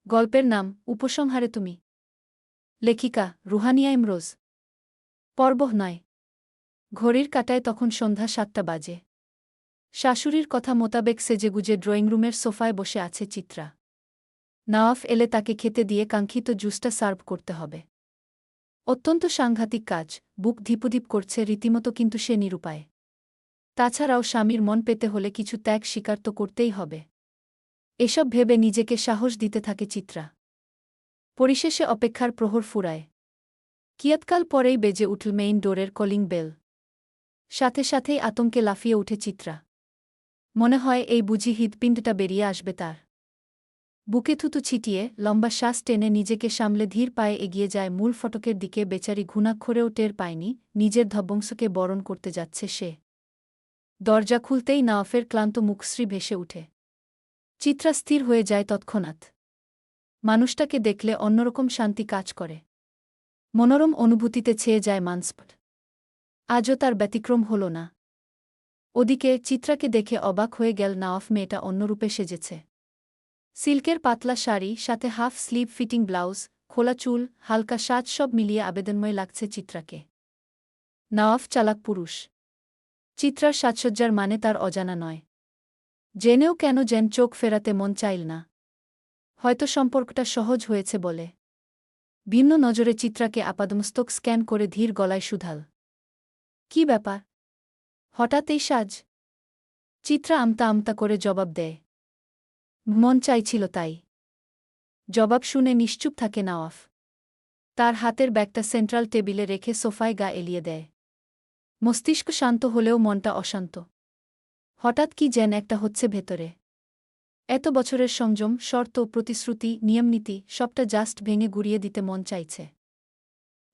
গল্পের নাম উপসংহারে তুমি। লেখিকা রুহানিয়া ইমরোজ। পর্ব 9। ঘড়ির কাঁটায় তখন সন্ধ্যা 7টা বাজে। শাশুড়ির কথা মোতাবেক সেজেগুজে ড্রয়িংরুমের সোফায় বসে আছে চিত্রা। নওয়াফ এলে তাকে খেতে দিয়ে কাঙ্ক্ষিত জুসটা সার্ভ করতে হবে। অত্যন্ত সাংঘাতিক কাজ, বুক ধিপুধিপ করছে রীতিমতো, কিন্তু সে নিরুপায়। তাছাড়াও স্বামীর মন পেতে হলে কিছু ত্যাগ স্বীকার তো করতেই হবে। এসব ভেবে নিজেকে সাহস দিতে থাকে চিত্রা। পরিশেষে অপেক্ষার প্রহর ফুরায়। কিয়ৎকাল পরেই বেজে উঠল মেইন ডোরের কলিং বেল। সাথে সাথেই আতঙ্কে লাফিয়ে উঠে চিত্রা। মনে হয় এই বুঝি হৃৎপিণ্ডটা বেরিয়ে আসবে তার। বুকে থুতু ছিটিয়ে লম্বা শ্বাস টেনে নিজেকে সামলে ধীর পায়ে এগিয়ে যায় মূল ফটকের দিকে। বেচারি ঘুণাক্ষরেও টের পায়নি নিজের ধ্বংসকে বরণ করতে যাচ্ছে সে। দরজা খুলতেই নওয়াফের ক্লান্ত মুখশ্রী ভেসে উঠে। চিত্রা স্থির হয়ে যায় তৎক্ষণাৎ। মানুষটাকে দেখলে অন্যরকম শান্তি কাজ করে। মনোরম অনুভূতিতে ছেয়ে যায় মানসপট। আজও তার ব্যতিক্রম হল না। ওদিকে চিত্রাকে দেখে অবাক হয়ে গেল নওয়াফ। মেয়েটা অন্যরূপে সেজেছে। সিল্কের পাতলা শাড়ি, সাথে হাফ স্লিভ ফিটিং ব্লাউজ, খোলা চুল, হালকা সাজ, সব মিলিয়ে আবেদনময় লাগছে চিত্রাকে। নওয়াফ চালাক পুরুষ। চিত্রার সাজসজ্জার মানে তার অজানা নয়। জেনেও কেন যেন চোখ ফেরাতে মন চাইল না। হয়তো সম্পর্কটা সহজ হয়েছে বলে। ভিন্ন নজরে চিত্রাকে আপাদমস্তক স্ক্যান করে ধীর গলায় শুধাল, কি ব্যাপার? হঠাৎ এই সাজ? চিত্রা আমতা আমতা করে জবাব দেয়, মন চাইছিল তাই। জবাব শুনে নিশ্চুপ থাকে নওয়াফ। তার হাতের ব্যাগটা সেন্ট্রাল টেবিলে রেখে সোফায় গা এলিয়ে দেয়। মস্তিষ্ক শান্ত হলেও মনটা অশান্ত। হঠাৎ কি যেন একটা হচ্ছে ভেতরে। এত বছরের সংযম, শর্ত, প্রতিশ্রুতি, নিয়মনীতি, সবটা জাস্ট ভেঙে গুড়িয়ে দিতে মন চাইছে।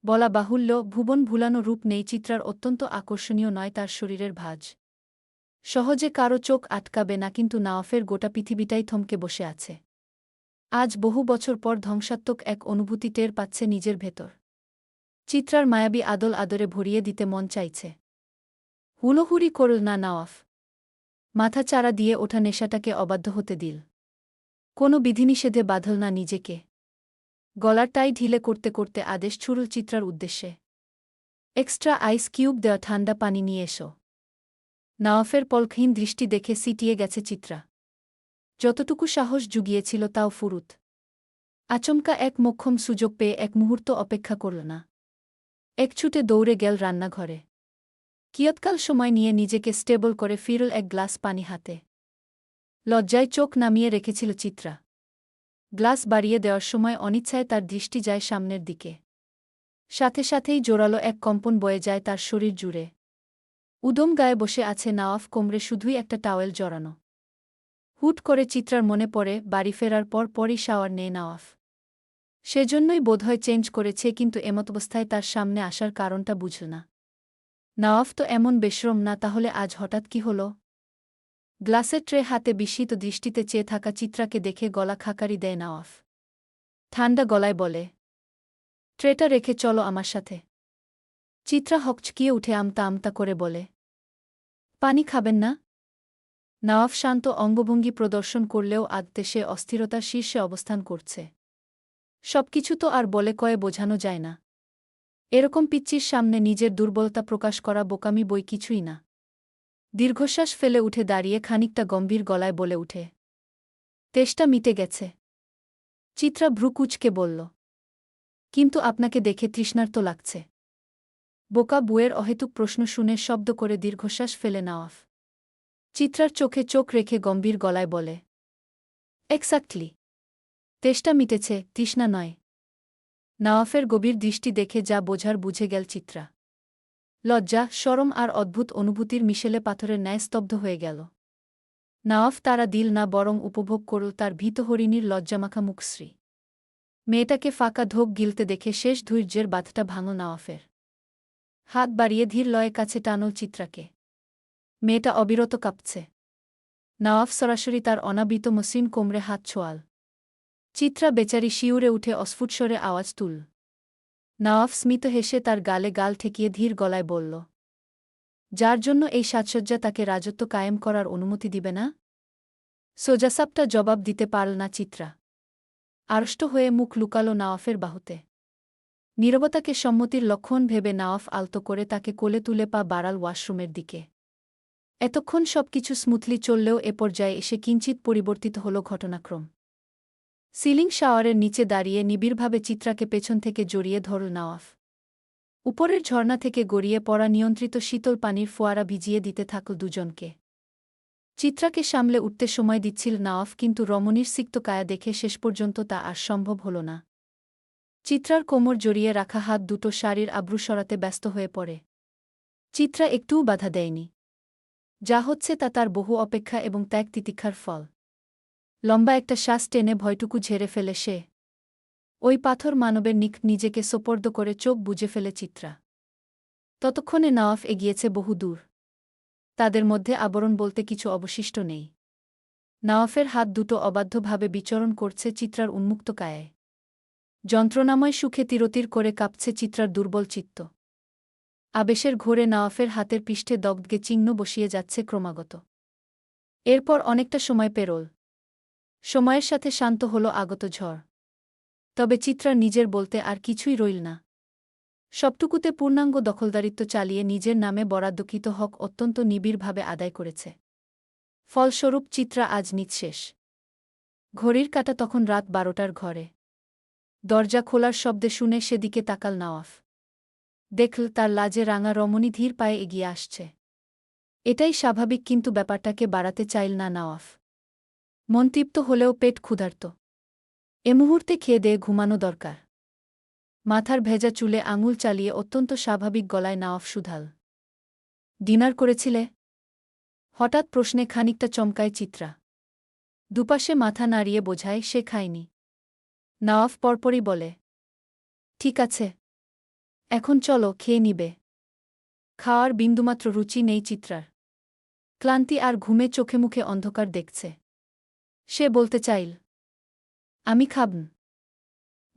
বলা বাহুল্য, ভুবন ভুলানো রূপ নেই চিত্রার। অত্যন্ত আকর্ষণীয় নয় তার শরীরের ভাঁজ। সহজে কারো চোখ আটকাবে না, কিন্তু নওয়াফের গোটা পৃথিবীটাই থমকে বসে আছে। আজ বহু বছর পর ধ্বংসাত্মক এক অনুভূতি টের পাচ্ছে নিজের ভেতর। চিত্রার মায়াবী আদল আদরে ভরিয়ে দিতে মন চাইছে। হুলোহুড়ি করল না নওয়াফ। মাথা চারা দিয়ে ওঠা নেশাটাকে অবাধ্য হতে দিল। কোনো বিধিনিষেধে বাঁধল না নিজেকে। গলার টাই ঢিলে করতে করতে আদেশ ছুড়ল চিত্রার উদ্দেশ্যে, এক্সট্রা আইস কিউব দেওয়া ঠান্ডা পানি নিয়ে এসো। নওয়াফের পলকহীন দৃষ্টি দেখে সিটিয়ে গেছে চিত্রা। যতটুকু সাহস জুগিয়েছিল তাও ফুরুত। আচমকা এক মোক্ষম সুযোগ পেয়ে এক মুহূর্ত অপেক্ষা করল না। এক ছুটে দৌড়ে গেল রান্নাঘরে। কিয়ৎকাল সময় নিয়ে নিজেকে স্টেবল করে ফিরল এক গ্লাস পানি হাতে। লজ্জায় চোখ নামিয়ে রেখেছিল চিত্রা। গ্লাস বাড়িয়ে দেওয়ার সময় অনিচ্ছায় তার দৃষ্টি যায় সামনের দিকে। সাথে সাথেই জোরালো এক কম্পন বয়ে যায় তার শরীর জুড়ে। উদম গায়ে বসে আছে নওয়াফ, কোমরে শুধুই একটা টাওয়েল জড়ানো। হুট করে চিত্রার মনে পড়ে বাড়ি ফেরার পর পরই শাওয়ার নেয় নওয়াফ। সেজন্যই বোধহয় চেঞ্জ করেছে, কিন্তু এমতাবস্থায় তার সামনে আসার কারণটা বুঝল না। নওয়াফ তো এমন বেশরম না, তাহলে আজ হঠাৎ কি হল? গ্লাসের ট্রে হাতে বিস্মিত দৃষ্টিতে চেয়ে থাকা চিত্রাকে দেখে গলা খাকারি দেয় নওয়াফ। ঠান্ডা গলায় বলে, ট্রেটা রেখে চলো আমার সাথে। চিত্রা হকচকিয়ে উঠে আমতা আমতা করে বলে, পানি খাবেন না? নওয়াফ শান্ত অঙ্গভঙ্গি প্রদর্শন করলেও আদতে সে অস্থিরতার শীর্ষে অবস্থান করছে। সবকিছু তো আর বলে কয়ে বোঝানো যায় না। এরকম পিচ্চির সামনে নিজের দুর্বলতা প্রকাশ করা বোকামি বই কিছুই না। দীর্ঘশ্বাস ফেলে উঠে দাঁড়িয়ে খানিকটা গম্ভীর গলায় বলে উঠে, তেষ্টা মিটে গেছে। চিত্রা ভ্রু কুঁচকে বলল, কিন্তু আপনাকে দেখে তৃষ্ণার্ত লাগছে। বোকা বুয়ের অহেতুক প্রশ্ন শুনে শব্দ করে দীর্ঘশ্বাস ফেলে নওয়াফ। চিত্রার চোখে চোখ রেখে গম্ভীর গলায় বলে, এক্স্যাক্টলি। তেষ্টা মিটেছে, তৃষ্ণা নয়। নওয়াফের গভীর দৃষ্টি দেখে যা বোঝার বুঝে গেল চিত্রা। লজ্জা, শরম আর অদ্ভুত অনুভূতির মিশেলে পাথরের ন্যায় স্তব্ধ হয়ে গেল। নওয়াফ তারা দিল না, বরং উপভোগ করল তার ভীতহরিণীর লজ্জামাখা মুখশ্রী। মেয়েটাকে ফাঁকা ঢোক গিলতে দেখে শেষ ধৈর্যের বাঁধটা ভাঙল নওয়াফের। হাত বাড়িয়ে ধীর লয়ে কাছে টানল চিত্রাকে। মেয়েটা অবিরত কাঁপছে। নওয়াফ সরাসরি তার অনাবৃত মসৃণ কোমরে হাত ছোঁয়াল। চিত্রা বেচারি শিউরে উঠে অস্ফুটস্বরে আওয়াজ তুল। নওয়াফ স্মিত হেসে তার গালে গাল ঠেকিয়ে ধীর গলায় বলল, যার জন্য এই সাজসজ্জা তাকে রাজত্ব কায়েম করার অনুমতি দিবে না? সোজাসাপটা জবাব দিতে পারল না চিত্রা। আড়ষ্ট হয়ে মুখ লুকালো নওয়াফের বাহুতে। নীরবতাকে সম্মতির লক্ষণ ভেবে নওয়াফ আলতো করে তাকে কোলে তুলে পা বাড়াল ওয়াশরুমের দিকে। এতক্ষণ সবকিছু স্মুথলি চললেও এ পর্যায়ে এসে কিঞ্চিত পরিবর্তিত হল ঘটনাক্রম। সিলিং শাওয়ারের নিচে দাঁড়িয়ে নিবিড়ভাবে চিত্রাকে পেছন থেকে জড়িয়ে ধরল নওয়াফ। উপরের ঝর্ণা থেকে গড়িয়ে পড়া নিয়ন্ত্রিত শীতল পানির ফোয়ারা ভিজিয়ে দিতে থাকল দুজনকে। চিত্রাকে সামলে উঠতে সময় দিচ্ছিল নওয়াফ, কিন্তু রমণীর সিক্ত কায়া দেখে শেষ পর্যন্ত তা আর সম্ভব হল না। চিত্রার কোমর জড়িয়ে রাখা হাত দুটো শাড়ির আব্রু সরাতে ব্যস্ত হয়ে পড়ে। চিত্রা একটুও বাধা দেয়নি। যা হচ্ছে তা তার বহু অপেক্ষা এবং ত্যাগ তিতিক্ষার ফল। লম্বা একটা শ্বাস টেনে ভয়টুকু ঝেড়ে ফেলে সে। ওই পাথর মানবের নিজেকে সোপর্দ করে চোখ বুজে ফেলে চিত্রা। ততক্ষণে নওয়াফ এগিয়েছে বহু দূর। তাদের মধ্যে আবরণ বলতে কিছু অবশিষ্ট নেই। নওয়াফের হাত দুটো অবাধ্যভাবে বিচরণ করছে চিত্রার উন্মুক্ত কায়ায়। যন্ত্রণাময় সুখে তিরতির করে কাঁপছে চিত্রার দুর্বল চিত্ত। আবেশের ঘোরে নওয়াফের হাতের পৃষ্ঠে দগ্ধে চিহ্ন বসিয়ে যাচ্ছে ক্রমাগত। এরপর অনেকটা সময় পেরোল। সময়ের সাথে শান্ত হল আগত ঝড়। তবে চিত্রার নিজের বলতে আর কিছুই রইল না। সবটুকুতে পূর্ণাঙ্গ দখলদারিত্ব চালিয়ে নিজের নামে বরাদ্দকৃত হক অত্যন্ত নিবিড়ভাবে আদায় করেছে। ফলস্বরূপ চিত্রা আজ নিঃশেষ। ঘড়ির কাঁটা তখন রাত 12টার ঘরে। দরজা খোলার শব্দে শুনে সেদিকে তাকাল নওয়াফ। দেখল তার লাজে রাঙা রমণী ধীর পায়ে এগিয়ে আসছে। এটাই স্বাভাবিক, কিন্তু ব্যাপারটাকে বাড়াতে চাইল না নওয়াফ। মন তৃপ্ত হলেও পেট ক্ষুধার্ত। এ মুহূর্তে খেয়ে দেয়ে ঘুমানো দরকার। মাথার ভেজা চুলে আঙুল চালিয়ে অত্যন্ত স্বাভাবিক গলায় নওয়াফ শুধাল, ডিনার করেছিলে? হঠাৎ প্রশ্নে খানিকটা চমকায় চিত্রা। দুপাশে মাথা নাড়িয়ে বোঝায় সে খায়নি। নওয়াফ পরপরই বলে, ঠিক আছে, এখন চলো, খেয়ে নিবে। খাওয়ার বিন্দুমাত্র রুচি নেই চিত্রার। ক্লান্তি আর ঘুমে চোখে মুখে অন্ধকার দেখছে। সে বলতে চাইল, আমি খাবন।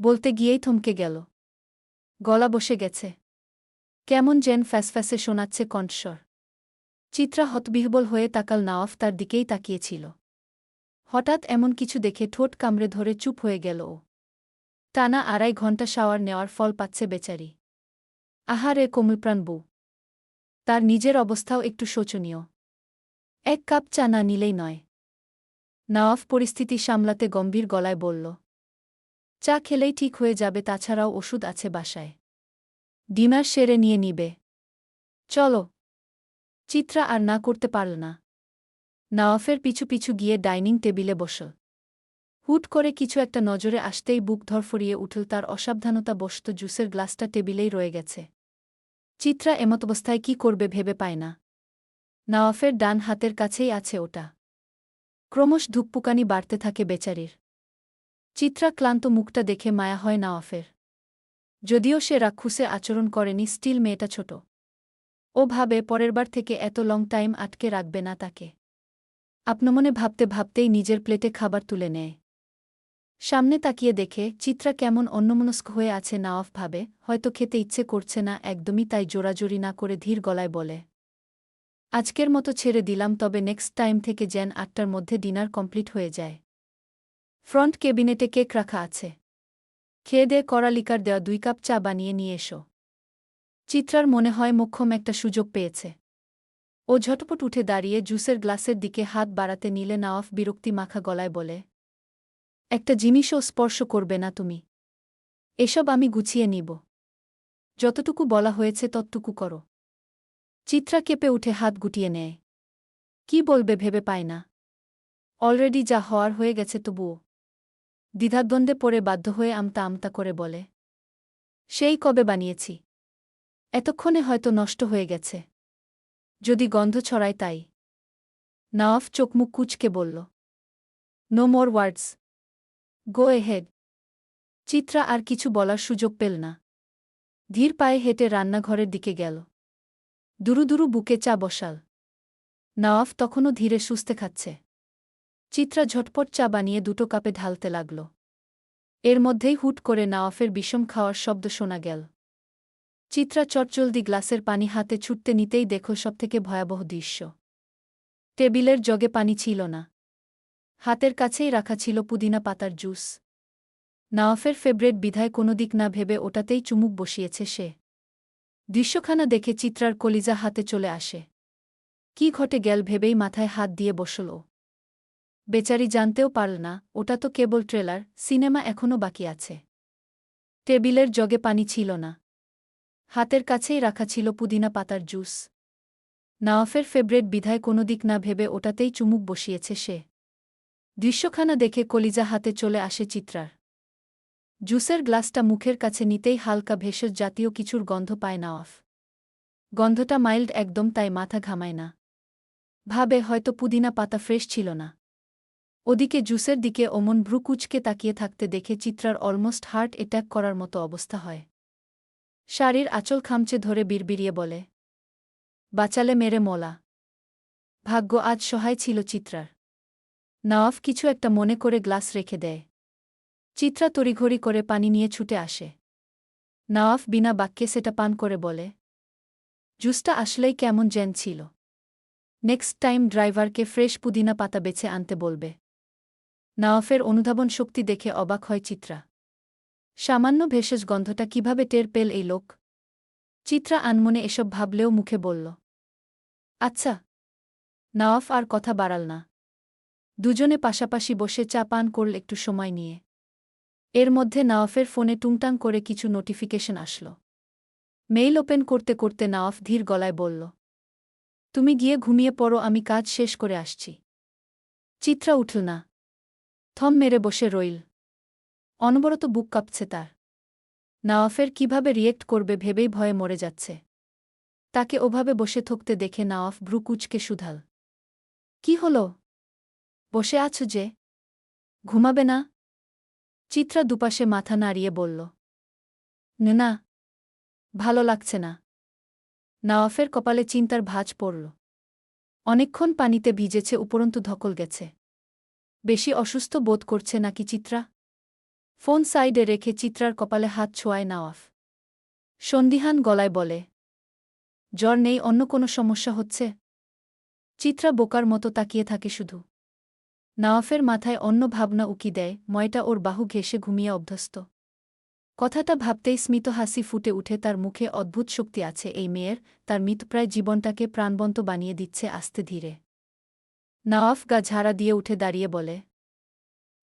বলতে গিয়েই থমকে গেল। গলা বসে গেছে। কেমন যেন ফ্যাসফ্যাসে শোনাচ্ছে কণ্ঠস্বর। চিত্রা হতবিহ্বল হয়ে তাকাল। নওয়াফ তার দিকেই তাকিয়েছিল। হঠাৎ এমন কিছু দেখে ঠোঁট কামড়ে ধরে চুপ হয়ে গেল ও। টানা 2.5 ঘণ্টা শাওয়ার নেওয়ার ফল পাচ্ছে বেচারি। আহারে কোমলপ্রাণ বউ। তার নিজের অবস্থাও একটু শোচনীয়। 1 কাপ চা না নিলেই নয়। নওয়াফ পরিস্থিতি সামলাতে গম্ভীর গলায় বলল, চা খেলেই ঠিক হয়ে যাবে, তাছাড়াও ওষুধ আছে বাসায়। ডিনার সেরে নিয়ে নিবে। চলো। চিত্রা আর না করতে পারল না। নওয়াফের পিছু পিছু গিয়ে ডাইনিং টেবিলে বসল। হুট করে কিছু একটা নজরে আসতেই বুক ধরফরিয়ে উঠল তার। অসাবধানতাবশত জুসের গ্লাসটা টেবিলেই রয়ে গেছে। চিত্রা এমতাবস্থায় কি করবে ভেবে পায় না। নওয়াফের ডান হাতের কাছেই আছে ওটা। ক্রমশ ধুকপুকানি বাড়তে থাকে বেচারির। চিত্রা ক্লান্ত মুখটা দেখে মায়া হয় নওয়াফের। যদিও সে রাক্ষুসে আচরণ করেনি, স্টিল মেয়েটা ছোট। ও ভাবে পরেরবার থেকে এত লং টাইম আটকে রাখবে না তাকে। আপনমনে ভাবতে ভাবতেই নিজের প্লেটে খাবার তুলে নেয়। সামনে তাকিয়ে দেখে চিত্রা কেমন অন্যমনস্ক হয়ে আছে। নওয়াফ ভাবে হয়তো খেতে ইচ্ছে করছে না একদমই, তাই জোরাজোরি না করে ধীর গলায় বলে, আজকের মতো ছেড়ে দিলাম, তবে নেক্সট টাইম থেকে যেন 8টার মধ্যে ডিনার কমপ্লিট হয়ে যায়। ফ্রন্ট কেবিনেটে কেক রাখা আছে। খেয়ে দেয়ে কড়া লিকার দেওয়া 2 কাপ চা বানিয়ে নিয়ে এসো। চিত্রার মনে হয় মোক্ষম একটা সুযোগ পেয়েছে। ও ঝটপট উঠে দাঁড়িয়ে জুসের গ্লাসের দিকে হাত বাড়াতে নিলে নওয়াফ বিরক্তি মাখা গলায় বলে, একটা জিনিসও স্পর্শ করবে না তুমি। এসব আমি গুছিয়ে নিব। যতটুকু বলা হয়েছে ততটুকু করো। চিত্রা কেঁপে উঠে হাত গুটিয়ে নেয়। কি বলবে ভেবে পায় না। অলরেডি যা হওয়ার হয়ে গেছে, তবুও দ্বিধাদ্বন্দ্বে পড়ে বাধ্য হয়ে আমতা আমতা করে বলে, সেই কবে বানিয়েছি। এতক্ষণে হয়তো নষ্ট হয়ে গেছে। যদি গন্ধ ছড়ায় তাই। নওয়াফ চোখমুখ কুঁচকে বলল, নো মোর ওয়ার্ডস, গো এহেড। চিত্রা আর কিছু বলার সুযোগ পেল না। ধীর পায়ে হেঁটে রান্নাঘরের দিকে গেল। দুরু দুরু বুকে চা বসাল। নওয়াফ তখনও ধীরে সুস্থে খাচ্ছে। চিত্রা ঝটপট চা বানিয়ে 2 কাপে ঢালতে লাগল। এর মধ্যেই হুট করে নওয়াফের বিষম খাওয়ার শব্দ শোনা গেল। চিত্রা চটজলদি গ্লাসের পানি হাতে ছুটতে নিতেই দেখল সবথেকে ভয়াবহ দৃশ্য। টেবিলের জগে পানি ছিল না। হাতের কাছেই রাখা ছিল পুদিনা পাতার জুস। নওয়াফের ফেভারেট বিধায় কোনো দিক না ভেবে ওটাতেই চুমুক বসিয়েছে সে। দৃশ্যখানা দেখে চিত্রার কলিজা হাতে চলে আসে। কি ঘটে গেল ভেবেই মাথায় হাত দিয়ে বসল ও। বেচারি জানতেও পারল না ওটা তো কেবল ট্রেলার, সিনেমা এখনও বাকি আছে। টেবিলের জগে পানি ছিল না। হাতের কাছেই রাখা ছিল পুদিনা পাতার জুস। নওয়াফের ফেভারেট বিধায় কোনো দিক না ভেবে ওটাতেই চুমুক বসিয়েছে সে। দৃশ্যখানা দেখে কলিজা হাতে চলে আসে চিত্রার। জুসের গ্লাসটা মুখের কাছে নিতেই হালকা ভেষজ জাতীয় কিছুর গন্ধ পায় নওয়াফ। গন্ধটা মাইল্ড একদম, তাই মাথা ঘামায় না। ভাবে হয়তো পুদিনা পাতা ফ্রেশ ছিল না। ওদিকে জুসের দিকে অমন ভ্রু কুঁচকে তাকিয়ে থাকতে দেখে চিত্রার অলমোস্ট হার্ট অ্যাটাক করার মতো অবস্থা হয়। শাড়ির আঁচল খামচে ধরে বিড়বিড়িয়ে বলে, বাঁচালে মেরে মোলা। ভাগ্য আজ সহায় ছিল চিত্রার। নওয়াফ কিছু একটা মনে করে গ্লাস রেখে দেয়। চিত্রা তড়িঘড়ি করে পানি নিয়ে ছুটে আসে। নওয়াফ বিনা বাক্যে সেটা পান করে বলে, জুসটা আসলেই কেমন জেন ছিল। নেক্সট টাইম ড্রাইভারকে ফ্রেশ পুদিনা পাতা বেছে আনতে বলবে। নওয়াফের অনুধাবন শক্তি দেখে অবাক হয় চিত্রা। সামান্য ভেষজ গন্ধটা কিভাবে টের পেল এই লোক? চিত্রা আনমনে এসব ভাবলেও মুখে বলল, আচ্ছা। নওয়াফ আর কথা বাড়াল না। দুজনে পাশাপাশি বসে চা পান করল একটু সময় নিয়ে। এর মধ্যে নওয়াফের ফোনে টুংটাং করে কিছু নোটিফিকেশন আসল। মেইল ওপেন করতে করতে নওয়াফ ধীর গলায় বলল, তুমি গিয়ে ঘুমিয়ে পড়ো, আমি কাজ শেষ করে আসছি। চিত্রা উঠল না। থম মেরে বসে রইল। অনবরত বুক কাঁপছে তার। নওয়াফের কিভাবে রিয়েক্ট করবে ভেবেই ভয়ে মরে যাচ্ছে। তাকে ওভাবে বসে থাকতে দেখে নওয়াফ ভ্রু কুঁচকে শুধাল, কি হলো? বসে আছো যে, ঘুমাবে না? চিত্রা দুপাশে মাথা নাড়িয়ে বলল, না, ভালো লাগছে না। নওয়াফের কপালে চিন্তার ভাঁজ পড়ল। অনেকক্ষণ পানিতে ভিজেছে, উপরন্তু ধকল গেছে। বেশি অসুস্থ বোধ করছে নাকি চিত্রা? ফোন সাইডে রেখে চিত্রার কপালে হাত ছোঁয়ায় নওয়াফ। সন্দিহান গলায় বলে, জ্বর নেই, অন্য কোনো সমস্যা হচ্ছে? চিত্রা বোকার মতো তাকিয়ে থাকে শুধু। নওয়াফের মাথায় অন্য ভাবনা উকি দেয়, ময়টা ওর বাহু ঘেঁষে ঘুমিয়ে অভ্যস্ত। কথাটা ভাবতেই স্মিত হাসি ফুটে উঠে তার মুখে। অদ্ভুত শক্তি আছে এই মেয়ের, তার মৃতপ্রায় জীবনটাকে প্রাণবন্ত বানিয়ে দিচ্ছে আস্তে ধীরে। নওয়াফ গা ঝাড়া দিয়ে উঠে দাঁড়িয়ে বলে,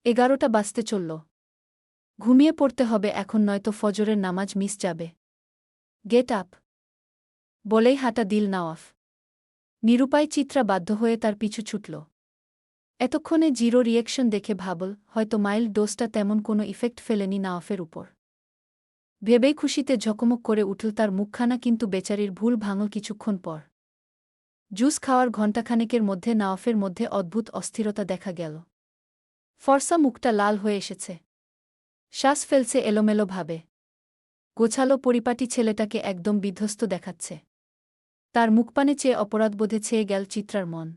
11টা বাজতে চলল। ঘুমিয়ে পড়তে হবে এখন, নয়তো ফজরের নামাজ মিস যাবে। Get up! বলেই হাঁটা দিল নওয়াফ। নিরুপায় চিত্রা বাধ্য হয়ে তার পিছু ছুটল। এতক্ষণে জিরো রিয়েকশন দেখে ভাবল হয়তো মাইল্ড ডোজটা তেমন কোনো ইফেক্ট ফেলেনি নওয়াফের উপর। ভেবেই খুশিতে ঝকমক করে উঠল তার মুখখানা, কিন্তু বেচারির ভুল ভাঙল কিছুক্ষণ পর। জুস খাওয়ার ঘণ্টাখানেকের মধ্যে নওয়াফের মধ্যে অদ্ভুত অস্থিরতা দেখা গেল। ফর্সা মুখটা লাল হয়ে এসেছে। শ্বাস ফেলছে এলোমেলোভাবে। গোছালো পরিপাটি ছেলেটাকে একদম বিধ্বস্ত দেখাচ্ছে। তার মুখপানে চেয়ে অপরাধবোধে ছেয়ে গেল চিত্রার মন।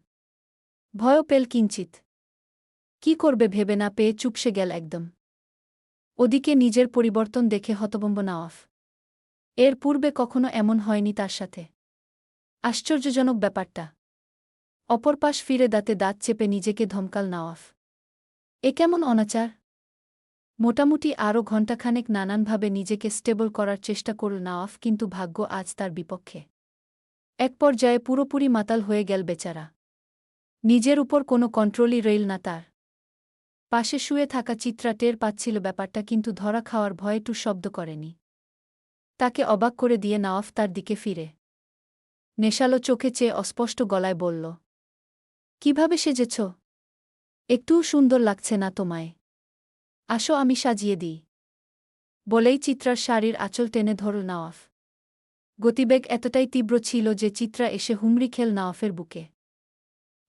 ভয়ও পেল কিঞ্চিত। কি করবে ভেবে না পেয়ে চুপসে গেল একদম। ওদিকে নিজের পরিবর্তন দেখে হতভম্ব নওয়াফ। এর পূর্বে কখনো এমন হয়নি তার সাথে। আশ্চর্যজনক ব্যাপারটা। অপর পাশ ফিরে দাঁতে দাঁত চেপে নিজেকে ধমকাল নওয়াফ। এ কেমন অনাচার! মোটামুটি আরও ঘণ্টাখানেক নানানভাবে নিজেকে স্টেবল করার চেষ্টা করল নওয়াফ, কিন্তু ভাগ্য আজ তার বিপক্ষে। এক পর্যায়ে পুরোপুরি মাতাল হয়ে গেল বেচারা। নিজের উপর কোনো কন্ট্রোলই রইল না তার। পাশে শুয়ে থাকা চিত্রা টের পাচ্ছিল ব্যাপারটা, কিন্তু ধরা খাওয়ার ভয়ে টু শব্দ করেনি। তাকে অবাক করে দিয়ে নওয়াফ তার দিকে ফিরে নেশালো চোখে চেয়ে অস্পষ্ট গলায় বলল, কিভাবে সেজেছ? একটুও সুন্দর লাগছে না তোমায়। আসো আমি সাজিয়ে দিই। বলেই চিত্রার শাড়ির আঁচল টেনে ধরল নওয়াফ। গতিবেগ এতটাই তীব্র ছিল যে চিত্রা এসে হুমড়ি খেল নওয়াফের বুকে।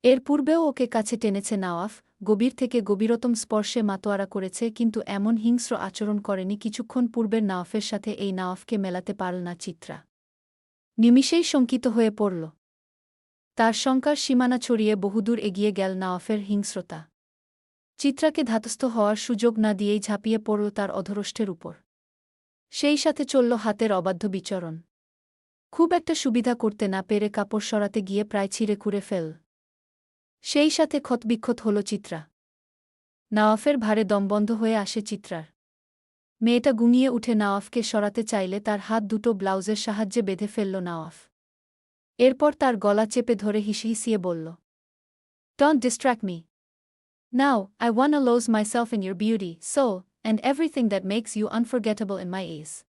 এর পূর্বেও ওকে কাছে টেনেছে নওয়াফ, গভীর থেকে গভীরতম স্পর্শে মাতোয়ারা করেছে, কিন্তু এমন হিংস্র আচরণ করেনি কিছুক্ষণ পূর্বের নওয়াফের সাথে। এই নওয়াফকে মেলাতে পারল না চিত্রা। নিমিষেই শঙ্কিত হয়ে পড়ল। তার শঙ্কার সীমানা ছড়িয়ে বহুদূর এগিয়ে গেল নওয়াফের হিংস্রতা। চিত্রাকে ধাতস্থ হওয়ার সুযোগ না দিয়েই ঝাঁপিয়ে পড়ল তার অধরষ্ঠের উপর। সেই সাথে চলল হাতের অবাধ্য বিচরণ। খুব একটা সুবিধা করতে না পেরে কাপড় সরাতে গিয়ে প্রায় ছিঁড়ে খুঁড়ে ফেল। সেই সাথে ক্ষতবিক্ষত হল চিত্রা। নওয়াফের ভারে দমবন্ধ হয়ে আসে চিত্রার। মেয়েটা গুঙিয়ে উঠে নওয়াফকে সরাতে চাইলে তার হাত দুটো ব্লাউজের সাহায্যে বেঁধে ফেলল নওয়াফ। এরপর তার গলা চেপে ধরে হিসিয়ে বলল, "Don't distract me. Now, I wanna lose myself in your beauty, soul, and everything that makes you unforgettable in my eyes."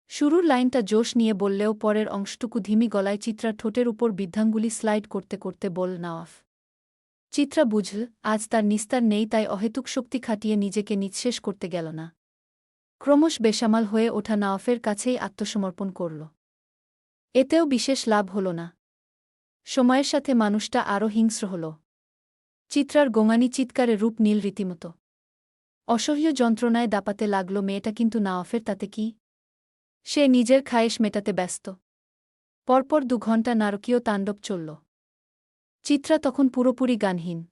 শুরুর লাইনটা জোশ নিয়ে বললেও পরের অংশটুকু ধিমি গলায় চিত্রার ঠোঁটের উপর বৃদ্ধাঙ্গুলি স্লাইড করতে করতে বল নওয়াফ। চিত্রা বুঝল আজ তার নিস্তার নেই, তাই অহেতুক শক্তি খাটিয়ে নিজেকে নিঃশেষ করতে গেল না। ক্রমশ বেসামাল হয়ে ওঠা নওয়াফের কাছেই আত্মসমর্পণ করল। এতেও বিশেষ লাভ হল না। সময়ের সাথে মানুষটা আরও হিংস্র হল। চিত্রার গোঙানি চিৎকারে রূপ নীল রীতিমতো। অসহ্য যন্ত্রণায় দাপাতে লাগল মেয়েটা, কিন্তু নওয়াফের তাতে কি? সে নিজের খায়েশ মেটাতে ব্যস্ত। পরপর 2 ঘণ্টা নারকীয় তাণ্ডব চলল। চিত্রা তখন পুরোপুরি গানহীন।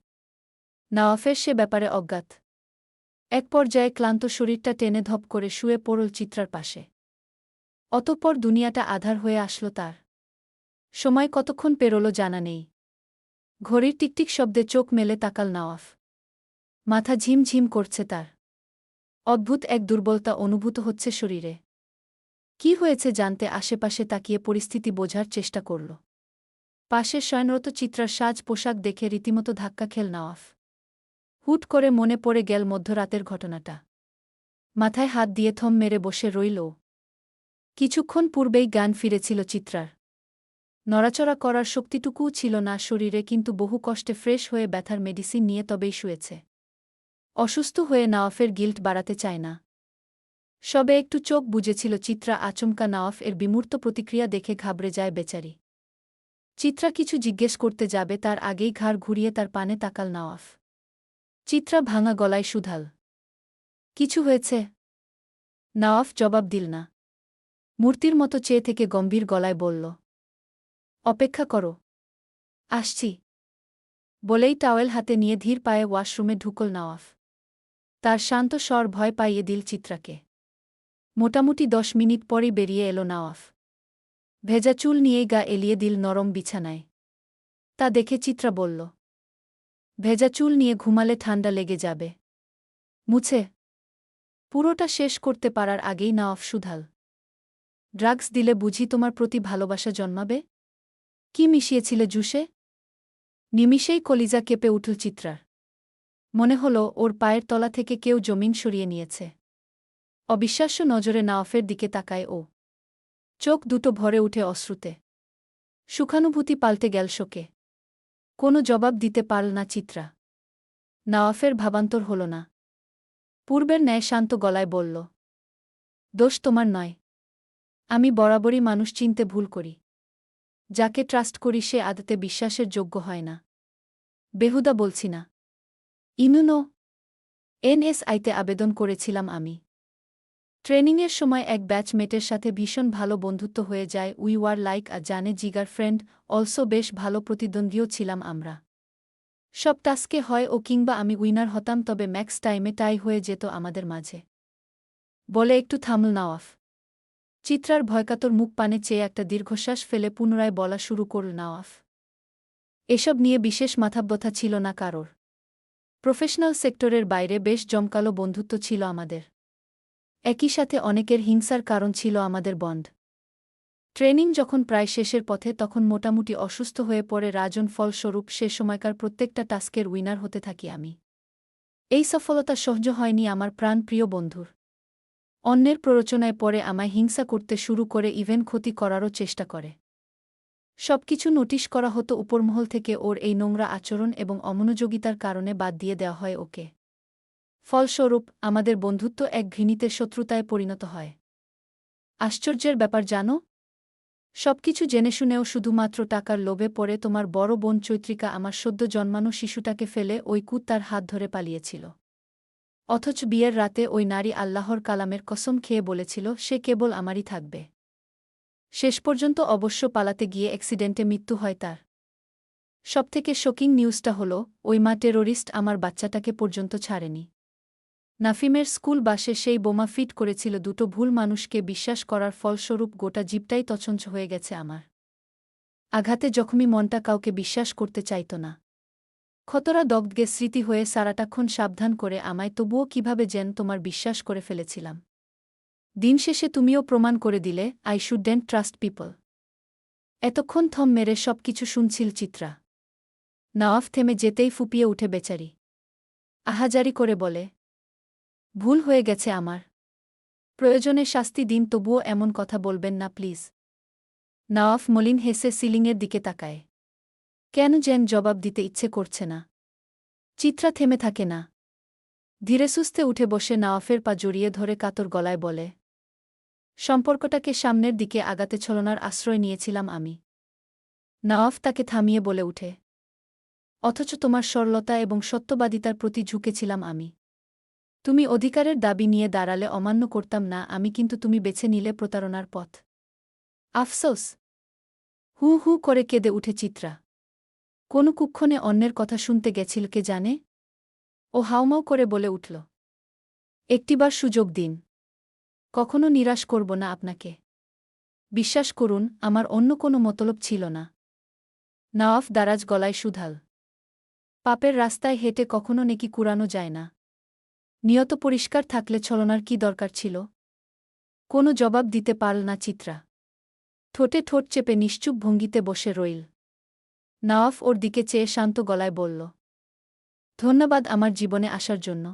নওয়াফের সে ব্যাপারে অজ্ঞাত। এক পর্যায়ে ক্লান্ত শরীরটা টেনে ধপ করে শুয়ে পড়ল চিত্রার পাশে। অতঃপর দুনিয়াটা আঁধার হয়ে আসল তার। সময় কতক্ষণ পেরোল জানা নেই। ঘড়ির টিকটিক শব্দে চোখ মেলে তাকাল নওয়াফ। মাথা ঝিমঝিম করছে তার। অদ্ভুত এক দুর্বলতা অনুভূত হচ্ছে শরীরে। কি হয়েছে জানতে আশেপাশে তাকিয়ে পরিস্থিতি বোঝার চেষ্টা করল। পাশে শয়নরত চিত্রার সাজ পোশাক দেখে রীতিমতো ধাক্কা খেল নওয়াফ। হুট করে মনে পড়ে গেল মধ্যরাতের ঘটনাটা। মাথায় হাত দিয়ে থম মেরে বসে রইল। কিছুক্ষণ পূর্বেই জ্ঞান ফিরেছিল চিত্রার। নড়াচড়া করার শক্তিটুকুও ছিল না শরীরে, কিন্তু বহু কষ্টে ফ্রেশ হয়ে ব্যথার মেডিসিন নিয়ে তবেই শুয়েছে। অসুস্থ হয়ে নওয়াফের গিল্ট বাড়াতে চায় না। সবে একটু চোখ বুজেছিল চিত্রা, আচমকা নওয়াফ এর বিমূর্ত প্রতিক্রিয়া দেখে ঘাবড়ে যায় বেচারি। চিত্রা কিছু জিজ্ঞেস করতে যাবে তার আগেই ঘাড় ঘুরিয়ে তার পানে তাকাল নওয়াফ। চিত্রা ভাঙা গলায় শুধাল, "কিছু হয়েছে?" নওয়াফ জবাব দিল না। মূর্তির মতো চেয়ে থেকে গম্ভীর গলায় বলল, "অপেক্ষা করো, আসছি।" বলেই টাওয়েল হাতে নিয়ে ধীর পায়ে ওয়াশরুমে ঢুকল নওয়াফ। তার শান্ত স্বর ভয় পাইয়ে দিল চিত্রাকে। মোটামুটি 10 মিনিট পরই বেরিয়ে এলো নওয়াফ। ভেজা চুল নিয়েই গা এলিয়ে দিল নরম বিছানায়। তা দেখে চিত্রা বলল, "ভেজা চুল নিয়ে ঘুমালে ঠান্ডা লেগে যাবে। মুছে।" পুরোটা শেষ করতে পারার আগেই নওয়াফ শুধাল, "ড্রাগস দিলে বুঝি তোমার প্রতি ভালোবাসা জন্মাবে? কি মিশিয়েছিলে জুসে?" নিমিষেই কলিজা কেঁপে উঠল চিত্রার। মনে হল ওর পায়ের তলা থেকে কেউ জমিন সরিয়ে নিয়েছে। অবিশ্বাস্য নজরে নওয়াফের দিকে তাকায় ও। চোখ দুটো ভরে উঠে অশ্রুতে। সুখানুভূতি পাল্টে গেল শোকে। কোনো জবাব দিতে পারল না চিত্রা। নওয়াফের ভাবান্তর হল না। পূর্বের ন্যায় শান্ত গলায় বলল, "দোষ তোমার নয়। আমি বরাবরই মানুষ চিনতে ভুল করি। যাকে ট্রাস্ট করি সে আদতে বিশ্বাসের যোগ্য হয় না। বেহুদা বলছি না। ইমিউনো এনএসআইতে আবেদন করেছিলাম আমি। ট্রেনিংয়ের সময় এক ব্যাচমেটের সাথে ভীষণ ভালো বন্ধুত্ব হয়ে যায়। উই ওয়ার লাইক আ জানে জিগার ফ্রেন্ড, অলসো বেশ ভালো প্রতিদ্বন্দ্বীও ছিলাম আমরা। সব টাস্কে হয় ও কিংবা আমি উইনার হতাম, তবে ম্যাক্স টাইমে টাই হয়ে যেত আমাদের মাঝে।" বলে একটু থামল নওয়াফ। চিত্রার ভয়কাতর মুখ পানে চেয়ে একটা দীর্ঘশ্বাস ফেলে পুনরায় বলা শুরু করল নওয়াফ, "এসব নিয়ে বিশেষ মাথাব্যথা ছিল না কারোর। প্রফেশনাল সেক্টরের বাইরে বেশ জমকালো বন্ধুত্ব ছিল আমাদের। একই সাথে অনেকের হিংসার কারণ ছিল আমাদের বন্ড। ট্রেনিং যখন প্রায় শেষের পথে তখন মোটামুটি অসুস্থ হয়ে পড়ে রাজন, ফলস্বরূপ সে সময়কার প্রত্যেকটা টাস্কের উইনার হতে থাকি আমি। এই সফলতা সহ্য হয়নি আমার প্রাণ প্রিয় বন্ধুর। অন্যের প্ররোচনায় পড়ে আমায় হিংসা করতে শুরু করে, ইভেন ক্ষতি করারও চেষ্টা করে। সবকিছু নোটিশ করা হতো উপরমহল থেকে। ওর এই নোংরা আচরণ এবং অমনোযোগিতার কারণে বাদ দিয়ে দেওয়া হয় ওকে। ফলস্বরূপ আমাদের বন্ধুত্ব এক ঘৃণিতের শত্রুতায় পরিণত হয়। আশ্চর্যের ব্যাপার জানো, সবকিছু জেনে শুনেও শুধুমাত্র টাকার লোভে পড়ে তোমার বড় বোন চৈত্রিকা আমার সদ্য জন্মানো শিশুটাকে ফেলে ওই কুত্তার হাত ধরে পালিয়েছিল। অথচ বিয়ের রাতে ওই নারী আল্লাহর কালামের কসম খেয়ে বলেছিল সে কেবল আমারই থাকবে। শেষ পর্যন্ত অবশ্য পালাতে গিয়ে অ্যাক্সিডেন্টে মৃত্যু হয় তার। সবথেকে শকিং নিউজটা হলো ওই মা টেরোরিস্ট আমার বাচ্চাটাকে পর্যন্ত ছাড়েনি। নাফিমের স্কুল বাসে সেই বোমা ফিট করেছিল দুটো ভুল মানুষকে বিশ্বাস করার ফলস্বরূপ গোটা জীবটাই তছনছ হয়ে গেছে আমার। আঘাতে জখমি মনটা কাউকে বিশ্বাস করতে চাইত না। ক্ষতরা দগ্ধে স্মৃতি হয়ে সারাটাক্ষণ সাবধান করে আমায়, তবুও কিভাবে যেন তোমার বিশ্বাস করে ফেলেছিলাম। দিন শেষে তুমিও প্রমাণ করে দিলে আই শুডন্ট ট্রাস্ট পিপল। এতক্ষণ থম মেরে সব কিছু শুনছিল চিত্রা। নওয়াফ থেমে যেতেই ফুপিয়ে উঠে বেচারি। আহাজারি করে বলে, ভুল হয়ে গেছে আমার। প্রয়োজনে শাস্তি দিন, তবুও এমন কথা বলবেন না প্লিজ। নওয়াফ মলিন হেসে সিলিংয়ের দিকে তাকায়। কেন যেন জবাব দিতে ইচ্ছে করছে না। চিত্রা থেমে থাকে না। ধীরে সুস্থে উঠে বসে নওয়াফের পা জড়িয়ে ধরে কাতর গলায় বলে, সম্পর্কটাকে সামনের দিকে আগাতে ছলনার আশ্রয় নিয়েছিলাম আমি। নওয়াফ তাকে থামিয়ে বলে উঠে, অথচ তোমার সরলতা এবং সত্যবাদিতার প্রতি ঝুঁকেছিলাম আমি। তুমি অধিকারের দাবি নিয়ে দাঁড়ালে অমান্য করতাম না আমি, কিন্তু তুমি বেছে নিলে প্রতারণার পথ। আফসোস। হু হু করে কেঁদে উঠে চিত্রা। কোনো কুক্ষণে অন্যের কথা শুনতে গেছিল কে জানে। ও হাউমাউ করে বলে উঠল, একটিবার সুযোগ দিন। কখনো নিরাশ করব না আপনাকে। বিশ্বাস করুন, আমার অন্য কোনো মতলব ছিল না। নওয়াফ দারাজ গলায় শুধাল, পাপের রাস্তায় হেঁটে কখনো নেকি কুড়ানো যায় না। নিয়ত পরিষ্কার থাকলে ছলনার কি দরকার ছিল। কোনো জবাব দিতে পারল না চিত্রা। ঠোঁটে ঠোঁট চেপে নিশ্চুপ ভঙ্গিতে বসে রইল। নওয়াফ ওর দিকে চেয়ে শান্ত গলায় বলল, ধন্যবাদ আমার জীবনে আসার জন্য।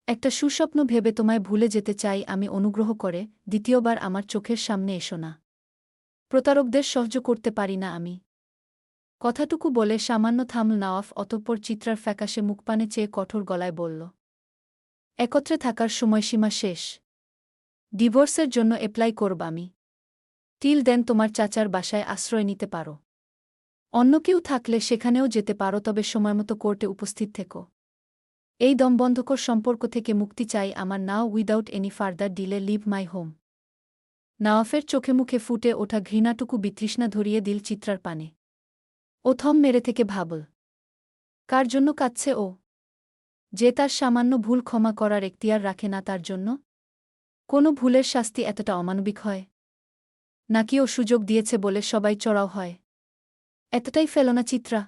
একটা সুস্বপ্ন ভেবে তোমায় ভুলে যেতে চাই আমি, অনুগ্রহ করে দ্বিতীয়বার আমার চোখের সামনে এসো না। প্রতারকদের সহ্য করতে পারি না আমি। কথাটুকু বলে সামান্য থামল নওয়াফ, অতঃপর চিত্রার ফ্যাকাশে মুখপানে চেয়ে কঠোর গলায় বলল, একত্রে থাকার সময়সীমা শেষ। ডিভোর্সের জন্য অ্যাপ্লাই করব আমি। টিল দেন তোমার চাচার বাসায় আশ্রয় নিতে পারো। অন্য কেউ থাকলে সেখানেও যেতে পারো, তবে সময়মতো কোর্টে উপস্থিত থেকো। এই দমবন্ধকর সম্পর্ক থেকে মুক্তি চাই আমার now, without any further delay leave my home. নওয়াফের চোখে মুখে ফুটে ওঠা ঘৃণাটুকু বিতৃষ্ণা ধরিয়ে দিল চিত্রার পানে। ও থম মেরে থেকে ভাবল, কার জন্য কাঁদছে ও? যে তার সামান্য ভুল ক্ষমা করার এখতিয়ার রাখে না তার জন্য? কোনো ভুলের শাস্তি এতটা অমানবিক হয়? নাকি ও সুযোগ দিয়েছে বলে সবাই চড়াও হয়? এতটাই ফেলো না চিত্রা।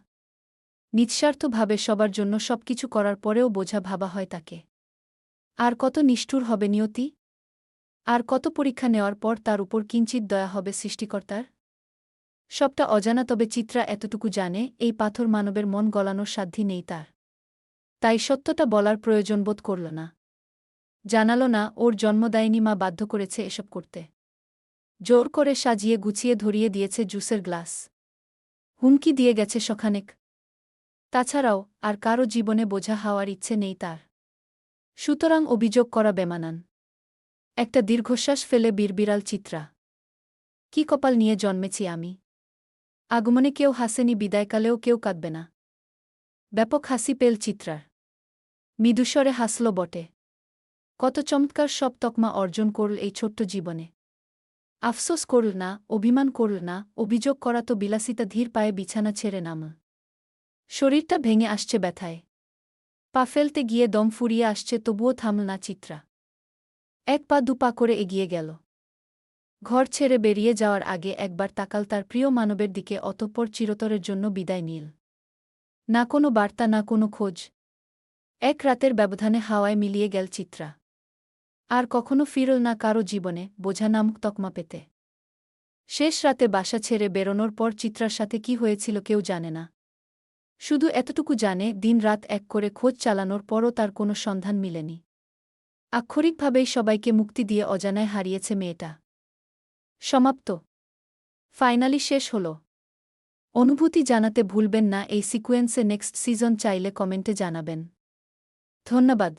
নিঃস্বার্থভাবে সবার জন্য সবকিছু করার পরেও বোঝা ভাবা হয় তাকে। আর কত নিষ্ঠুর হবে নিয়তি? আর কত পরীক্ষা নেওয়ার পর তার উপর কিঞ্চিত দয়া হবে সৃষ্টিকর্তার? সবটা অজানা, তবে চিত্রা এতটুকু জানে, এই পাথর মানবের মন গলানোর সাধ্য নেই তার। তাই সত্যটা বলার প্রয়োজন বোধ করল না। জানাল না ওর জন্মদায়িনী মা বাধ্য করেছে এসব করতে। জোর করে সাজিয়ে গুছিয়ে ধরিয়ে দিয়েছে জুসের গ্লাস। হুমকি দিয়ে গেছে শখানেক। তাছাড়াও আর কারো জীবনে বোঝা হওয়ার ইচ্ছে নেই তার। সুতরাং অভিযোগ করা বেমানান। একটা দীর্ঘশ্বাস ফেলে বিড়বিড়াল চিত্রা। কি কপাল নিয়ে জন্মেছি আমি। আগমনে কেউ হাসেনি, বিদায়কালেও কেউ কাঁদবে না। ব্যাপক হাসি পেল চিত্রার। মৃদুস্বরে হাসল বটে। কত চমৎকার সব তকমা অর্জন করল এই ছোট্ট জীবনে। আফসোস করল না, অভিমান করল না, অভিযোগ করা তো বিলাসিতা, ধীর পায়ে বিছানা ছেড়ে নাম। শরীরটা ভেঙে আসছে ব্যথায়। পা ফেলতে গিয়ে দম ফুরিয়ে আসছে, তবুও থামল না চিত্রা। এক পা দুপা করে এগিয়ে গেল। ঘর ছেড়ে বেরিয়ে যাওয়ার আগে একবার তাকাল তার প্রিয় মানবের দিকে, অতঃপর চিরতরের জন্য বিদায় নিল। না কোনো বার্তা, না কোনো খোঁজ। এক রাতের ব্যবধানে হাওয়ায় মিলিয়ে গেল চিত্রা। আর কখনো ফিরল না কারো জীবনে বোঝা নামক তকমা পেতে। শেষ রাতে বাসা ছেড়ে বেরোনোর পর চিত্রার সাথে কি হয়েছিল কেউ জানে না। শুধু এতটুকু জানে, দিন রাত এক করে খোঁজ চালানোর পরও তার কোনো সন্ধান মিলেনি। আক্ষরিকভাবেই সবাইকে মুক্তি দিয়ে অজানায় হারিয়েছে মেয়েটা। সমাপ্ত। ফাইনালি শেষ হল। অনুভূতি জানাতে ভুলবেন না। এই সিকোয়েন্সে নেক্সট সিজন চাইলে কমেন্টে জানাবেন। ধন্যবাদ।